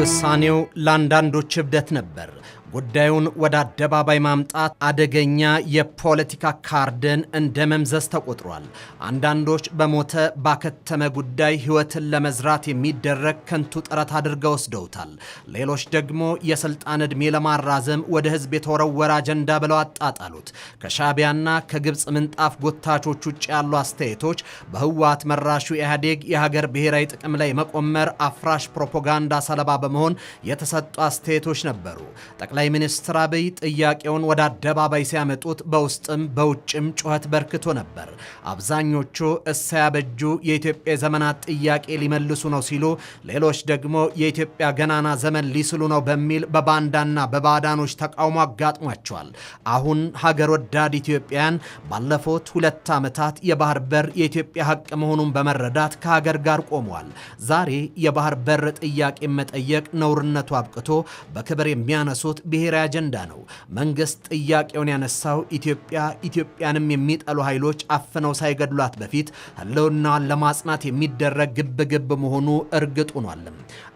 ውሳኔው ለአንዳንዶች እብደት ነበር። ጉዳዩን ወደ አደባባይ ማምጣት አደገኛ የፖለቲካ ካርድን እንደ መምዘዝ ተቆጥሯል። አንዳንዶች በሞተ ባከተመ ጉዳይ ሕይወትን ለመዝራት የሚደረግ ከንቱ ጥረት አድርገው ወስደውታል። ሌሎች ደግሞ የስልጣን ዕድሜ ለማራዘም ወደ ሕዝብ የተወረወረ አጀንዳ ብለው አጣጣሉት። ከሻዕቢያና ከግብፅ ምንጣፍ ጎታቾች ውጭ ያሉ አስተያየቶች በህወሓት መራሹ ኢህአዴግ የሀገር ብሔራዊ ጥቅም ላይ መቆመር አፍራሽ ፕሮፓጋንዳ ሰለባ በመሆን የተሰጡ አስተያየቶች ነበሩ። ጠቅላይ ሚኒስትር አብይ ጥያቄውን ወደ አደባባይ ሲያመጡት በውስጥም በውጭም ጩኸት በርክቶ ነበር። አብዛኞቹ እሳያበጁ የኢትዮጵያ ዘመናት ጥያቄ ሊመልሱ ነው ሲሉ፣ ሌሎች ደግሞ የኢትዮጵያ ገናና ዘመን ሊስሉ ነው በሚል በባንዳና በባዳኖች ተቃውሞ አጋጥሟቸዋል። አሁን ሀገር ወዳድ ኢትዮጵያን ባለፉት 2 ዓመታት የባህር በር የኢትዮጵያ ሀቅ መሆኑን በመረዳት ከሀገር ጋር ቆመዋል። ዛሬ የባህር በር ጥያቄ መጠየቅ ነውርነቱ አብቅቶ በክብር የሚያነሱት ብሔራዊ አጀንዳ ነው። መንግስት ጥያቄውን ያነሳው ኢትዮጵያንም የሚጠሉ ኃይሎች አፍነው ሳይገድሏት በፊት ህልውናዋን ለማጽናት የሚደረግ ግብግብ መሆኑ እርግጥ ሆኗል።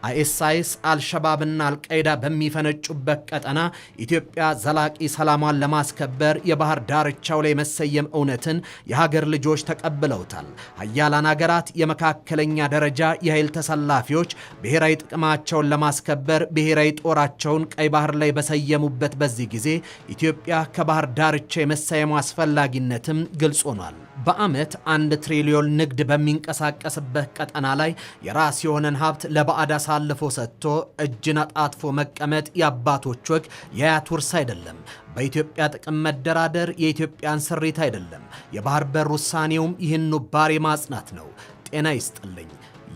አይኤስአይስ አልሸባብና አልቃይዳ በሚፈነጩበት ቀጠና ኢትዮጵያ ዘላቂ ሰላሟን ለማስከበር የባህር ዳርቻው ላይ መሰየም እውነትን የሀገር ልጆች ተቀብለውታል። ሀያላን ሀገራት የመካከለኛ ደረጃ የኃይል ተሰላፊዎች ብሔራዊ ጥቅማቸውን ለማስከበር ብሔራዊ ጦራቸውን ቀይ ባህር ላይ በሰየሙበት በዚህ ጊዜ ኢትዮጵያ ከባህር ዳርቻ የመሰየሙ አስፈላጊነትም ግልጽ ሆኗል። በዓመት 1 ትሪሊዮን ንግድ በሚንቀሳቀስበት ቀጠና ላይ የራስ የሆነን ሀብት ለባዕድ አሳልፎ ሰጥቶ እጅን አጣጥፎ መቀመጥ የአባቶች ወግ የአያት ውርስ አይደለም። በኢትዮጵያ ጥቅም መደራደር የኢትዮጵያን ስሪት አይደለም። የባህር በር ውሳኔውም ይህን ባሬ ማጽናት ነው። ጤና ይስጥልኝ።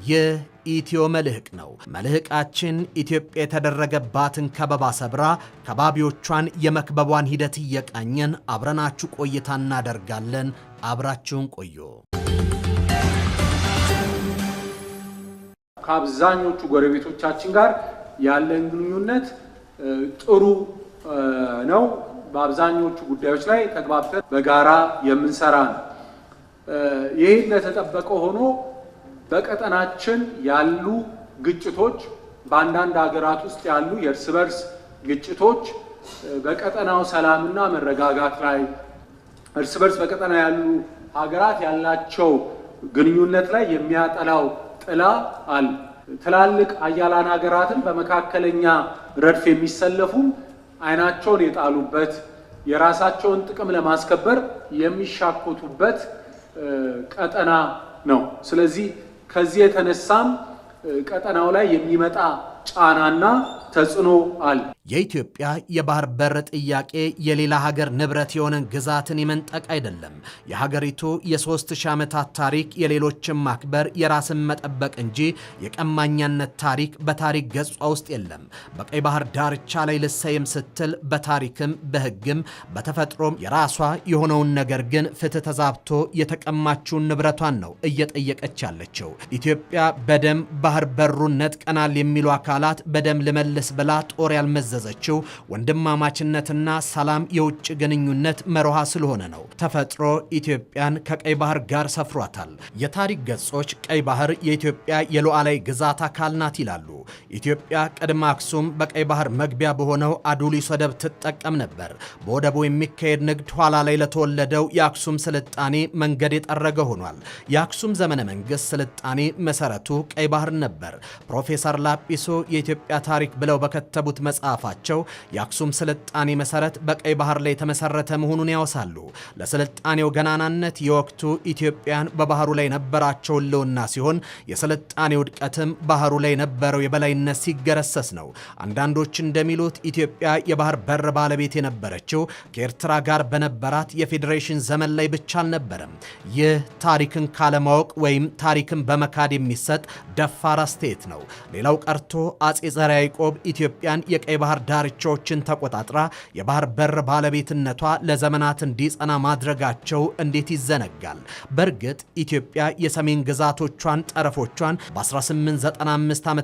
ይህ ኢትዮ መልህቅ ነው። መልህቃችን ኢትዮጵያ የተደረገባትን ከበባ ሰብራ ከባቢዎቿን የመክበቧን ሂደት እየቃኘን አብረናችሁ ቆይታ እናደርጋለን። አብራችሁን ቆዩ። ከአብዛኞቹ ጎረቤቶቻችን ጋር ያለን ግንኙነት ጥሩ ነው። በአብዛኞቹ ጉዳዮች ላይ ተግባብተን በጋራ የምንሰራ ነው። ይህ እንደተጠበቀ ሆኖ በቀጠናችን ያሉ ግጭቶች፣ በአንዳንድ ሀገራት ውስጥ ያሉ የእርስ በርስ ግጭቶች በቀጠናው ሰላምና መረጋጋት ላይ እርስ በርስ በቀጠና ያሉ ሀገራት ያላቸው ግንኙነት ላይ የሚያጠላው ጥላ አለ። ትላልቅ ሀያላን ሀገራትን በመካከለኛ ረድፍ የሚሰለፉም አይናቸውን የጣሉበት የራሳቸውን ጥቅም ለማስከበር የሚሻኮቱበት ቀጠና ነው። ስለዚህ ከዚህ የተነሳም ቀጠናው ላይ የሚመጣ ጫናና ተጽዕኖ አለ። የኢትዮጵያ የባህር በር ጥያቄ የሌላ ሀገር ንብረት የሆነን ግዛትን የመንጠቅ አይደለም። የሀገሪቱ የ3000 ዓመታት ታሪክ የሌሎችን ማክበር የራስን መጠበቅ እንጂ የቀማኛነት ታሪክ በታሪክ ገጿ ውስጥ የለም። በቀይ ባህር ዳርቻ ላይ ልሰየም ስትል በታሪክም በሕግም በተፈጥሮም የራሷ የሆነውን ነገር ግን ፍትህ ተዛብቶ የተቀማችውን ንብረቷን ነው እየጠየቀች ያለችው። ኢትዮጵያ በደም ባህር በሩን ነጥቀናል የሚሉ አካላት በደም ልመልስ ብላ ጦር ያልመዘዘችው ወንድማማችነትና ሰላም የውጭ ግንኙነት መርሃ ስለሆነ ነው። ተፈጥሮ ኢትዮጵያን ከቀይ ባህር ጋር ሰፍሯታል። የታሪክ ገጾች ቀይ ባህር የኢትዮጵያ የሉዓላዊ ግዛት አካል ናት ይላሉ። ኢትዮጵያ ቅድመ አክሱም በቀይ ባህር መግቢያ በሆነው አዱሊስ ወደብ ትጠቀም ነበር። በወደቡ የሚካሄድ ንግድ ኋላ ላይ ለተወለደው የአክሱም ስልጣኔ መንገድ የጠረገ ሆኗል። የአክሱም ዘመነ መንግስት ስልጣኔ መሰረቱ ቀይ ባህር ነበር። ፕሮፌሰር ላጲሶ የኢትዮጵያ ታሪክ ብለው በከተቡት መጽሐፋቸው የአክሱም ስልጣኔ መሰረት በቀይ ባህር ላይ የተመሰረተ መሆኑን ያወሳሉ። ለስልጣኔው ገናናነት የወቅቱ ኢትዮጵያን በባህሩ ላይ ነበራቸው ህልውና ሲሆን የስልጣኔ ውድቀትም ባህሩ ላይ ነበረው የበላይነት ሲገረሰስ ነው። አንዳንዶች እንደሚሉት ኢትዮጵያ የባህር በር ባለቤት የነበረችው ከኤርትራ ጋር በነበራት የፌዴሬሽን ዘመን ላይ ብቻ አልነበረም። ይህ ታሪክን ካለማወቅ ወይም ታሪክን በመካድ የሚሰጥ ደፋር አስተያየት ነው። ሌላው ቀርቶ አጼ ዘርዓ ያዕቆብ ኢትዮጵያን የቀይ ባህር ዳርቻዎችን ተቆጣጥራ የባህር በር ባለቤትነቷ ለዘመናት እንዲጸና ማድረጋቸው እንዴት ይዘነጋል? በእርግጥ ኢትዮጵያ የሰሜን ግዛቶቿን ጠረፎቿን በ1895 ዓ.ም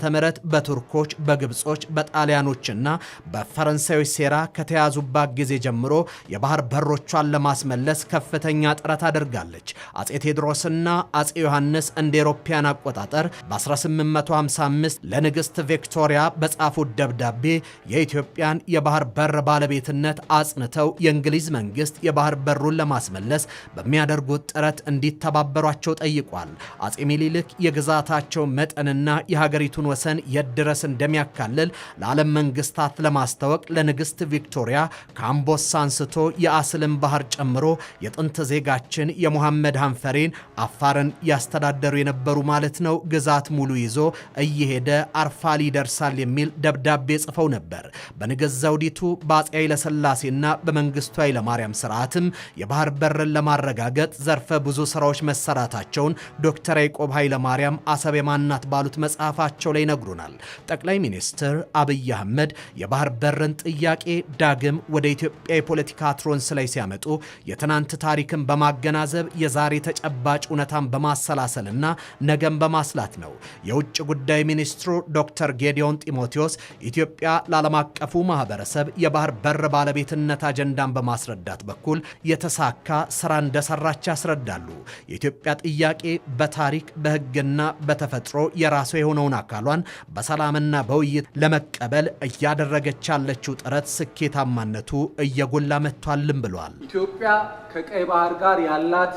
በቱርኮች፣ በግብጾች፣ በጣሊያኖችና በፈረንሳዮች ሴራ ከተያዙባት ጊዜ ጀምሮ የባህር በሮቿን ለማስመለስ ከፍተኛ ጥረት አድርጋለች። አጼ ቴዎድሮስና አጼ ዮሐንስ እንደ አውሮፓውያን አቆጣጠር በ1855 ለንግሥት ቪክቶሪያ በጻፉት ደብዳቤ የኢትዮጵያን የባህር በር ባለቤትነት አጽንተው የእንግሊዝ መንግስት የባህር በሩን ለማስመለስ በሚያደርጉት ጥረት እንዲተባበሯቸው ጠይቋል። አጼ ሚኒሊክ የግዛታቸው መጠንና የሀገሪቱን ወሰን የት ድረስ እንደሚያካልል ለዓለም መንግስታት ለማስታወቅ ለንግሥት ቪክቶሪያ ከአምቦሳ አንስቶ የአስልን ባህር ጨምሮ የጥንት ዜጋችን የሙሐመድ ሐንፈሬን አፋርን ያስተዳደሩ የነበሩ ማለት ነው ግዛት ሙሉ ይዞ እየሄደ አርፋሊ ይደርሳል የሚል ደብዳቤ ጽፈው ነበር። በንግሥት ዘውዲቱ በአጼ ኃይለሥላሴና በመንግስቱ ኃይለማርያም ስርዓትም የባህር በርን ለማረጋገጥ ዘርፈ ብዙ ስራዎች መሰራታቸውን ዶክተር ያዕቆብ ኃይለማርያም አሰብ የማናት ባሉት መጽሐፋቸው ላይ ይነግሩናል። ጠቅላይ ሚኒስትር አብይ አህመድ የባህር በርን ጥያቄ ዳግም ወደ ኢትዮጵያ የፖለቲካ ትሮንስ ላይ ሲያመጡ የትናንት ታሪክን በማገናዘብ የዛሬ ተጨባጭ እውነታን በማሰላሰልና ነገን በማስላት ነው። የውጭ ጉዳይ ሚኒስትሩ ዶክተር ጌዲዮን ጢሞቴዎስ ኢትዮጵያ ለዓለም አቀፉ ማህበረሰብ የባህር በር ባለቤትነት አጀንዳን በማስረዳት በኩል የተሳካ ስራ እንደሰራች ያስረዳሉ። የኢትዮጵያ ጥያቄ በታሪክ በሕግና በተፈጥሮ የራሷ የሆነውን አካሏን በሰላምና በውይይት ለመቀበል እያደረገች ያለችው ጥረት ስኬታማነቱ እየጎላ መጥቷልም ብሏል። ኢትዮጵያ ከቀይ ባህር ጋር ያላት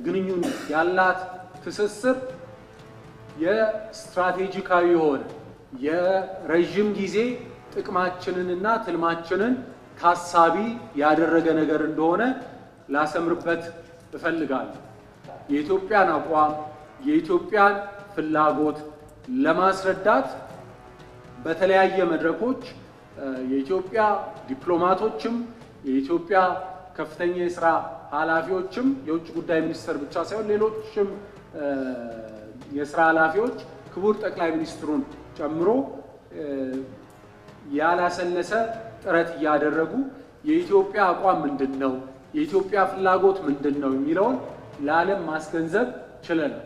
ግንኙነት ያላት ትስስር የስትራቴጂካዊ የሆነ የረዥም ጊዜ ጥቅማችንንና ትልማችንን ታሳቢ ያደረገ ነገር እንደሆነ ላሰምርበት እፈልጋለሁ። የኢትዮጵያን አቋም የኢትዮጵያን ፍላጎት ለማስረዳት በተለያየ መድረኮች የኢትዮጵያ ዲፕሎማቶችም የኢትዮጵያ ከፍተኛ የሥራ ኃላፊዎችም የውጭ ጉዳይ ሚኒስትር ብቻ ሳይሆን ሌሎችም የሥራ ኃላፊዎች ክቡር ጠቅላይ ሚኒስትሩን ጨምሮ ያላሰለሰ ጥረት እያደረጉ የኢትዮጵያ አቋም ምንድነው፣ የኢትዮጵያ ፍላጎት ምንድነው የሚለውን ለዓለም ማስገንዘብ ችለናል።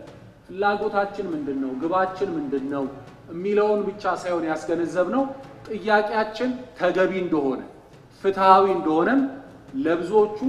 ፍላጎታችን ምንድነው፣ ግባችን ምንድነው የሚለውን ብቻ ሳይሆን ያስገነዘብነው ጥያቄያችን ተገቢ እንደሆነ ፍትሃዊ እንደሆነም ለብዙዎቹ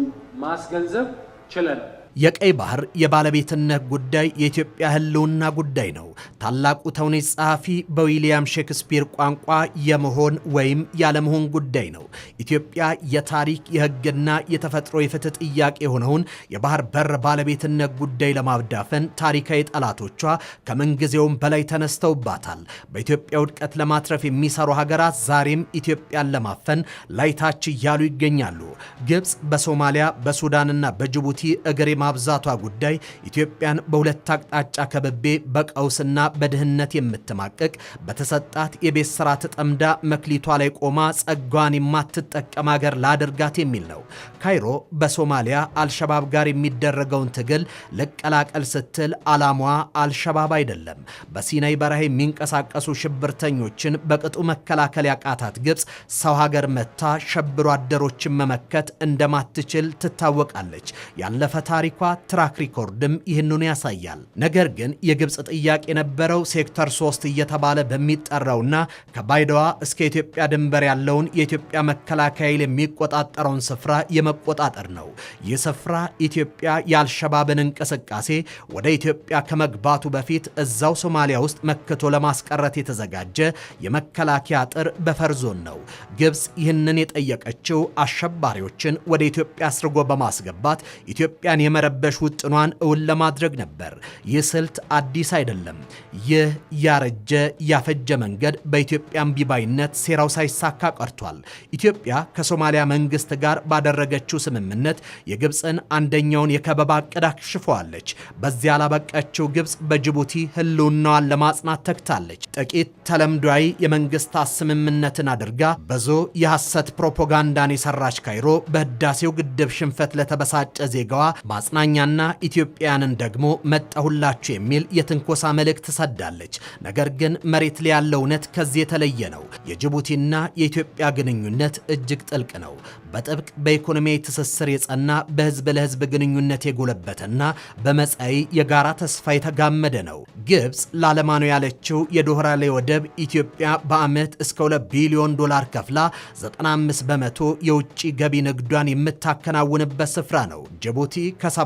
ማስገንዘብ ችለናል። የቀይ ባህር የባለቤትነት ጉዳይ የኢትዮጵያ ሕልውና ጉዳይ ነው። ታላቁ ተውኔት ጸሐፊ በዊሊያም ሼክስፒር ቋንቋ የመሆን ወይም ያለመሆን ጉዳይ ነው። ኢትዮጵያ የታሪክ የሕግና የተፈጥሮ የፍትህ ጥያቄ የሆነውን የባህር በር ባለቤትነት ጉዳይ ለማብዳፈን ታሪካዊ ጠላቶቿ ከምንጊዜውም በላይ ተነስተውባታል። በኢትዮጵያ ውድቀት ለማትረፍ የሚሰሩ ሀገራት ዛሬም ኢትዮጵያን ለማፈን ላይታች እያሉ ይገኛሉ። ግብፅ በሶማሊያ በሱዳንና በጅቡቲ እግር ማብዛቷ ጉዳይ ኢትዮጵያን በሁለት አቅጣጫ ከበቤ በቀውስና በድህነት የምትማቀቅ በተሰጣት የቤት ስራ ተጠምዳ መክሊቷ ላይ ቆማ ጸጋዋን የማትጠቀም ሀገር ላድርጋት የሚል ነው። ካይሮ በሶማሊያ አልሸባብ ጋር የሚደረገውን ትግል ልቀላቀል ስትል ዓላማዋ አልሸባብ አይደለም። በሲናይ በረሃ የሚንቀሳቀሱ ሽብርተኞችን በቅጡ መከላከል ያቃታት ግብፅ ሰው ሀገር መታ ሸብሮ አደሮችን መመከት እንደማትችል ትታወቃለች። ያለፈ ታሪኳ ትራክ ሪኮርድም ይህንኑ ያሳያል። ነገር ግን የግብፅ ጥያቄ የነበረው ሴክተር 3 እየተባለ በሚጠራውና ከባይዳዋ እስከ ኢትዮጵያ ድንበር ያለውን የኢትዮጵያ መከላከያ ኃይል የሚቆጣጠረውን ስፍራ የመቆጣጠር ነው። ይህ ስፍራ ኢትዮጵያ የአልሸባብን እንቅስቃሴ ወደ ኢትዮጵያ ከመግባቱ በፊት እዛው ሶማሊያ ውስጥ መክቶ ለማስቀረት የተዘጋጀ የመከላከያ አጥር በፈር ዞን ነው። ግብፅ ይህንን የጠየቀችው አሸባሪዎችን ወደ ኢትዮጵያ አስርጎ በማስገባት ኢትዮጵያን የመረበሽ ውጥኗን እውን ለማድረግ ነበር። ይህ ስልት አዲስ አይደለም። ይህ ያረጀ ያፈጀ መንገድ በኢትዮጵያ እምቢባይነት ሴራው ሳይሳካ ቀርቷል። ኢትዮጵያ ከሶማሊያ መንግስት ጋር ባደረገችው ስምምነት የግብፅን አንደኛውን የከበባ ዕቅድ አክሽፈዋለች። በዚያ ላበቃችው ግብፅ በጅቡቲ ህልውናዋን ለማጽናት ተግታለች። ጥቂት ተለምዷዊ የመንግስታት ስምምነትን አድርጋ ብዙ የሐሰት ፕሮፓጋንዳን የሰራች ካይሮ በህዳሴው ግድብ ሽንፈት ለተበሳጨ ዜጋዋ መጽናኛና ኢትዮጵያንን ደግሞ መጣሁላችሁ የሚል የትንኮሳ መልእክት ሰዳለች። ነገር ግን መሬት ላይ ያለው እውነት ከዚህ የተለየ ነው። የጅቡቲና የኢትዮጵያ ግንኙነት እጅግ ጥልቅ ነው። በጥብቅ በኢኮኖሚያዊ ትስስር የጸና በህዝብ ለህዝብ ግንኙነት የጎለበተና በመጻኢ የጋራ ተስፋ የተጋመደ ነው። ግብጽ ላለማኑ ያለችው የዶህራሌ ወደብ ኢትዮጵያ በዓመት እስከ $2 ቢሊዮን ከፍላ 95 በመቶ የውጭ ገቢ ንግዷን የምታከናውንበት ስፍራ ነው። ጅቡቲ ከ75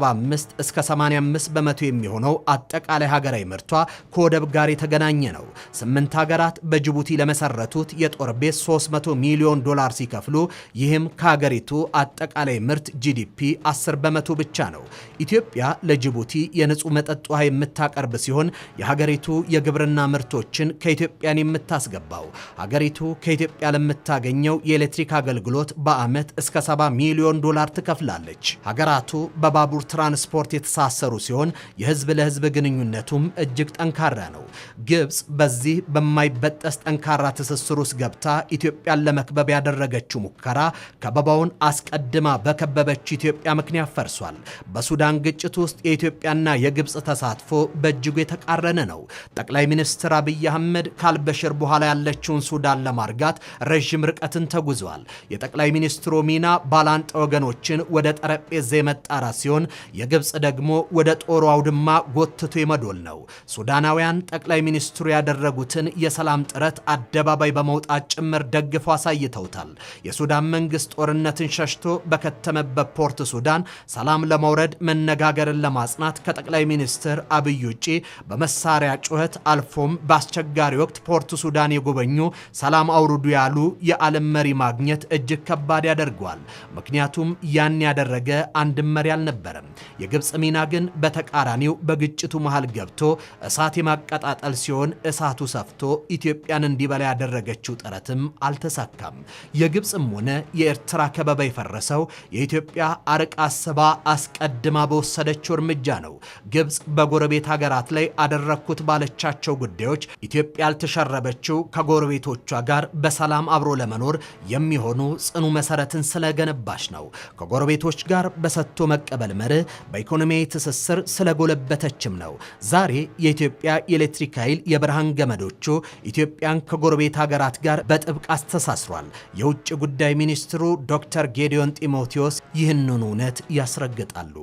እስከ 85 በመቶ የሚሆነው አጠቃላይ ሀገራዊ ምርቷ ከወደብ ጋር የተገናኘ ነው። 8 ሀገራት በጅቡቲ ለመሰረቱት የጦር ቤት $300 ሚሊዮን ሲከፍሉ ይህም ከሀገሪቱ አጠቃላይ ምርት ጂዲፒ 10 በመቶ ብቻ ነው። ኢትዮጵያ ለጅቡቲ የንጹህ መጠጥ ውሃ የምታቀርብ ሲሆን የሀገሪቱ የግብርና ምርቶችን ከኢትዮጵያን የምታስገባው። ሀገሪቱ ከኢትዮጵያ ለምታገኘው የኤሌክትሪክ አገልግሎት በዓመት እስከ $70 ሚሊዮን ትከፍላለች። ሀገራቱ በባቡር ትራንስፖርት የተሳሰሩ ሲሆን የህዝብ ለህዝብ ግንኙነቱም እጅግ ጠንካራ ነው። ግብጽ በዚህ በማይበጠስ ጠንካራ ትስስር ውስጥ ገብታ ኢትዮጵያን ለመክበብ ያደረገችው ሙከራ ከበባውን አስቀድማ በከበበች ኢትዮጵያ ምክንያት ፈርሷል። በሱዳን ግጭት ውስጥ የኢትዮጵያና የግብጽ ተሳትፎ በእጅጉ የተቃረነ ነው። ጠቅላይ ሚኒስትር አብይ አህመድ ካልበሽር በኋላ ያለችውን ሱዳን ለማርጋት ረዥም ርቀትን ተጉዟል። የጠቅላይ ሚኒስትሩ ሚና ባላንጣ ወገኖችን ወደ ጠረጴዛ የመጣራት ሲሆን የግብጽ ደግሞ ወደ ጦሩ አውድማ ጎትቶ የመዶል ነው። ሱዳናውያን ጠቅላይ ሚኒስትሩ ያደረጉትን የሰላም ጥረት አደባባይ በመውጣት ጭምር ደግፈው አሳይተውታል። የሱዳን መንግስት ጦርነትን ሸሽቶ በከተመበት ፖርት ሱዳን ሰላም ለማውረድ መነጋገርን ለማጽናት ከጠቅላይ ሚኒስትር አብይ ውጪ በመሳሪያ ጩኸት አልፎም በአስቸጋሪ ወቅት ፖርት ሱዳን የጎበኙ ሰላም አውርዱ ያሉ የዓለም መሪ ማግኘት እጅግ ከባድ ያደርገዋል። ምክንያቱም ያን ያደረገ አንድም መሪ አልነበረም። የግብጽ ሚና ግን በተቃራኒው በግጭቱ መሃል ገብቶ እሳት የማቀጣጠል ሲሆን እሳቱ ሰፍቶ ኢትዮጵያን እንዲበላ ያደረገችው ጥረትም አልተሳካም። የግብጽም ሆነ የኤርትራ ከበባ የፈረሰው የኢትዮጵያ አርቃ አስባ አስቀድማ በወሰደችው እርምጃ ነው። ግብጽ በጎረቤት ሀገራት ላይ አደረኩት ባለቻቸው ጉዳዮች ኢትዮጵያ ያልተሸረበችው ከጎረቤቶቿ ጋር በሰላም አብሮ ለመኖር የሚሆኑ ጽኑ መሰረትን ስለገነባች ነው። ከጎረቤቶች ጋር በሰጥቶ መቀበል መርህ በኢኮኖሚያዊ ትስስር ስለጎለበተችም ነው። ዛሬ የኢትዮጵያ የኤሌክትሪክ ኃይል የብርሃን ገመዶቹ ኢትዮጵያን ከጎረቤት ሀገራት ጋር በጥብቅ አስተሳስሯል። የውጭ ጉዳይ ሚኒስትሩ ዶክተር ጌዲዮን ጢሞቴዎስ ይህንን እውነት ያስረግጣሉ።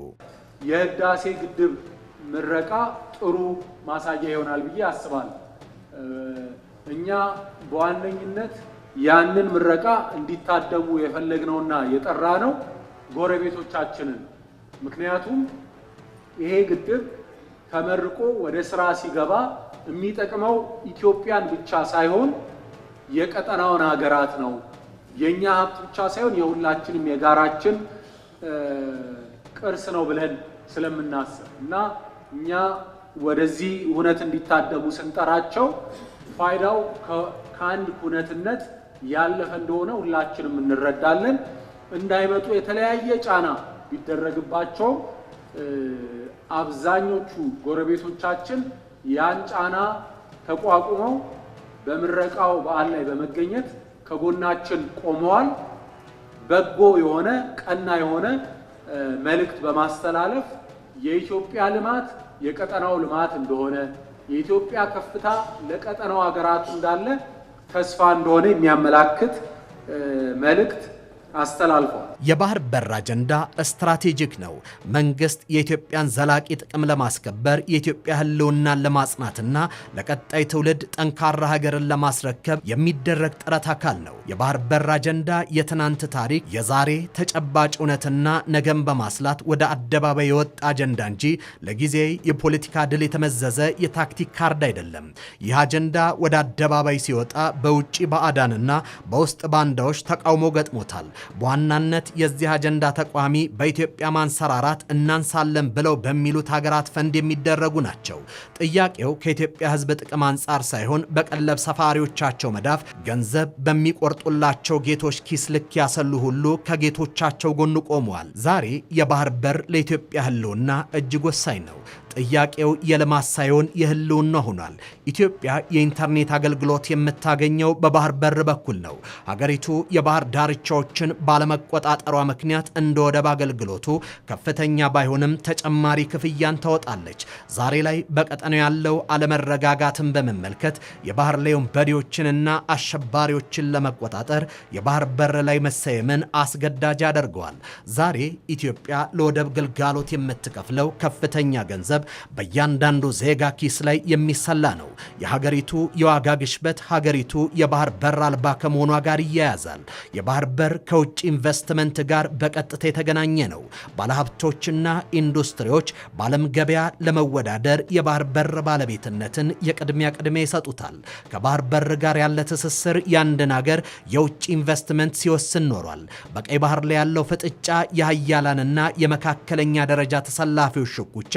የህዳሴ ግድብ ምረቃ ጥሩ ማሳያ ይሆናል ብዬ አስባለሁ። እኛ በዋነኝነት ያንን ምረቃ እንዲታደሙ የፈለግነውና የጠራነው ጎረቤቶቻችንን። ምክንያቱም ይሄ ግድብ ተመርቆ ወደ ስራ ሲገባ የሚጠቅመው ኢትዮጵያን ብቻ ሳይሆን የቀጠናውን ሀገራት ነው። የኛ ሀብት ብቻ ሳይሆን የሁላችንም የጋራችን ቅርስ ነው ብለን ስለምናስብ እና እኛ ወደዚህ ሁነት እንዲታደሙ ስንጠራቸው ፋይዳው ከአንድ ሁነትነት ያለፈ እንደሆነ ሁላችንም እንረዳለን። እንዳይመጡ የተለያየ ጫና ቢደረግባቸው አብዛኞቹ ጎረቤቶቻችን ያን ጫና ተቋቁመው በምረቃው በዓል ላይ በመገኘት ከጎናችን ቆመዋል። በጎ የሆነ ቀና የሆነ መልእክት በማስተላለፍ የኢትዮጵያ ልማት የቀጠናው ልማት እንደሆነ፣ የኢትዮጵያ ከፍታ ለቀጠናው ሀገራት እንዳለ ተስፋ እንደሆነ የሚያመላክት መልእክት አስተላልፏል። የባህር በር አጀንዳ ስትራቴጂክ ነው። መንግስት የኢትዮጵያን ዘላቂ ጥቅም ለማስከበር የኢትዮጵያ ህልውናን ለማጽናትና ለቀጣይ ትውልድ ጠንካራ ሀገርን ለማስረከብ የሚደረግ ጥረት አካል ነው። የባህር በር አጀንዳ የትናንት ታሪክ፣ የዛሬ ተጨባጭ እውነትና ነገን በማስላት ወደ አደባባይ የወጣ አጀንዳ እንጂ ለጊዜ የፖለቲካ ድል የተመዘዘ የታክቲክ ካርድ አይደለም። ይህ አጀንዳ ወደ አደባባይ ሲወጣ በውጭ ባዕዳንና በውስጥ ባንዳዎች ተቃውሞ ገጥሞታል። በዋናነት የዚህ አጀንዳ ተቋሚ በኢትዮጵያ ማንሰራራት እናንሳለን ብለው በሚሉት ሀገራት ፈንድ የሚደረጉ ናቸው። ጥያቄው ከኢትዮጵያ ህዝብ ጥቅም አንጻር ሳይሆን በቀለብ ሰፋሪዎቻቸው መዳፍ ገንዘብ በሚቆርጡላቸው ጌቶች ኪስ ልክ ያሰሉ ሁሉ ከጌቶቻቸው ጎን ቆመዋል። ዛሬ የባህር በር ለኢትዮጵያ ህልውና እጅግ ወሳኝ ነው። ጥያቄው የልማት ሳይሆን የህልውና ሆኗል። ኢትዮጵያ የኢንተርኔት አገልግሎት የምታገኘው በባህር በር በኩል ነው። ሀገሪቱ የባህር ዳርቻዎችን ባለመቆጣጠሯ ምክንያት እንደ ወደብ አገልግሎቱ ከፍተኛ ባይሆንም ተጨማሪ ክፍያን ታወጣለች። ዛሬ ላይ በቀጠናው ያለው አለመረጋጋትን በመመልከት የባህር ላይ ወንበዴዎችንና አሸባሪዎችን ለመቆጣጠር የባህር በር ላይ መሰየምን አስገዳጅ ያደርገዋል። ዛሬ ኢትዮጵያ ለወደብ ግልጋሎት የምትከፍለው ከፍተኛ ገንዘብ በእያንዳንዱ ዜጋ ኪስ ላይ የሚሰላ ነው። የሀገሪቱ የዋጋ ግሽበት ሀገሪቱ የባህር በር አልባ ከመሆኗ ጋር ይያያዛል። የባህር በር ከውጭ ኢንቨስትመንት ጋር በቀጥታ የተገናኘ ነው። ባለሀብቶችና ኢንዱስትሪዎች በዓለም ገበያ ለመወዳደር የባህር በር ባለቤትነትን የቅድሚያ ይሰጡታል። ከባህር በር ጋር ያለ ትስስር የአንድን ሀገር የውጭ ኢንቨስትመንት ሲወስን ኖሯል። በቀይ ባህር ላይ ያለው ፍጥጫ የሀያላንና የመካከለኛ ደረጃ ተሰላፊዎች ሽኩቻ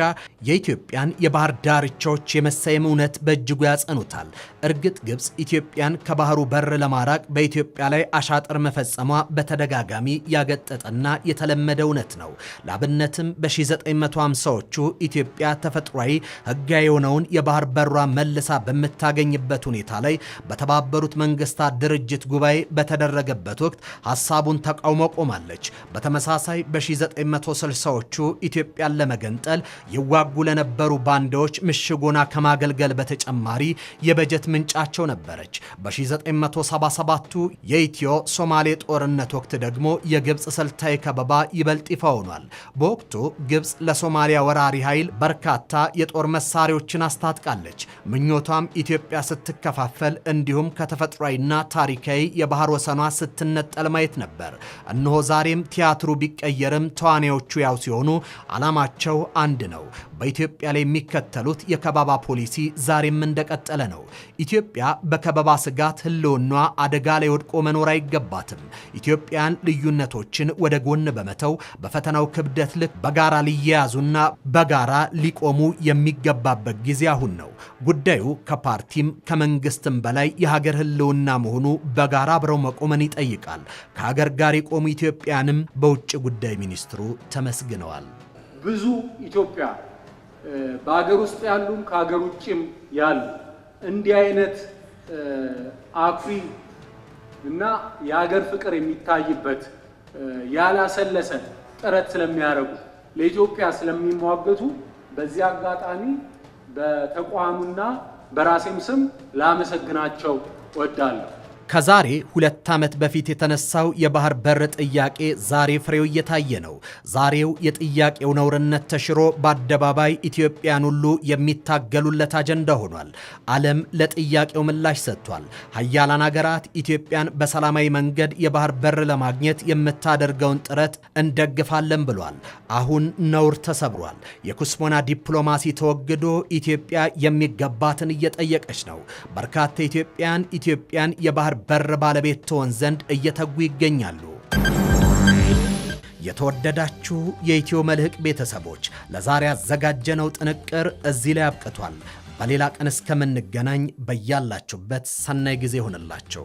የኢትዮጵያን የባህር ዳርቻዎች የመሰየም እውነት በእጅጉ ያጸኑታል። እርግጥ ግብፅ ኢትዮጵያን ከባህሩ በር ለማራቅ በኢትዮጵያ ላይ አሻጥር መፈጸሟ በተደጋጋሚ ያገጠጠና የተለመደ እውነት ነው። ላብነትም በ1950ዎቹ ኢትዮጵያ ተፈጥሯዊ ሕጋዊ የሆነውን የባህር በሯ መልሳ በምታገኝበት ሁኔታ ላይ በተባበሩት መንግስታት ድርጅት ጉባኤ በተደረገበት ወቅት ሐሳቡን ተቃውሞ ቆማለች። በተመሳሳይ በ1960ዎቹ ኢትዮጵያን ለመገንጠል ይዋጉ ለነበሩ ባንዳዎች ምሽጎና ከማገልገል በተጨማሪ የበጀት ምንጫቸው ነበረች። በ1977ቱ የኢትዮ ሶማሌ ጦርነት ወቅት ደግሞ የግብፅ ስልታዊ ከበባ ይበልጥ ይፋ ሆኗል። በወቅቱ ግብፅ ለሶማሊያ ወራሪ ኃይል በርካታ የጦር መሳሪያዎችን አስታጥቃለች። ምኞቷም ኢትዮጵያ ስትከፋፈል እንዲሁም ከተፈጥሯዊና ታሪካዊ የባህር ወሰኗ ስትነጠል ማየት ነበር። እነሆ ዛሬም ቲያትሩ ቢቀየርም ተዋናዮቹ ያው ሲሆኑ ዓላማቸው አንድ ነው። በኢትዮጵያ ላይ የሚከተሉት የከበባ ፖሊሲ ዛሬም እንደቀጠለ ነው። ኢትዮጵያ በከበባ ስጋት ህልውናዋ አደጋ ላይ ወድቆ መኖር አይገባትም። ኢትዮጵያን ልዩነቶችን ወደ ጎን በመተው በፈተናው ክብደት ልክ በጋራ ሊያያዙና በጋራ ሊቆሙ የሚገባበት ጊዜ አሁን ነው። ጉዳዩ ከፓርቲም ከመንግስትም በላይ የሀገር ህልውና መሆኑ በጋራ አብረው መቆመን ይጠይቃል። ከሀገር ጋር የቆሙ ኢትዮጵያንም በውጭ ጉዳይ ሚኒስትሩ ተመስግነዋል። ብዙ ኢትዮጵያ በሀገር ውስጥ ያሉም ከሀገር ውጭም ያሉ እንዲህ አይነት አኩሪ እና የሀገር ፍቅር የሚታይበት ያላሰለሰ ጥረት ስለሚያደርጉ ለኢትዮጵያ ስለሚሟገቱ በዚህ አጋጣሚ በተቋሙና በራሴም ስም ላመሰግናቸው እወዳለሁ። ከዛሬ 2 ዓመት በፊት የተነሳው የባህር በር ጥያቄ ዛሬ ፍሬው እየታየ ነው። ዛሬው የጥያቄው ነውርነት ተሽሮ በአደባባይ ኢትዮጵያን ሁሉ የሚታገሉለት አጀንዳ ሆኗል። ዓለም ለጥያቄው ምላሽ ሰጥቷል። ሀያላን ሀገራት ኢትዮጵያን በሰላማዊ መንገድ የባህር በር ለማግኘት የምታደርገውን ጥረት እንደግፋለን ብሏል። አሁን ነውር ተሰብሯል። የኩስሞና ዲፕሎማሲ ተወግዶ ኢትዮጵያ የሚገባትን እየጠየቀች ነው። በርካታ ኢትዮጵያን የባህር በር ባለቤት ትሆን ዘንድ እየተጉ ይገኛሉ። የተወደዳችሁ የኢትዮ መልሕቅ ቤተሰቦች ለዛሬ ያዘጋጀነው ጥንቅር እዚህ ላይ አብቅቷል። በሌላ ቀን እስከምንገናኝ በያላችሁበት ሰናይ ጊዜ ይሁንላችሁ።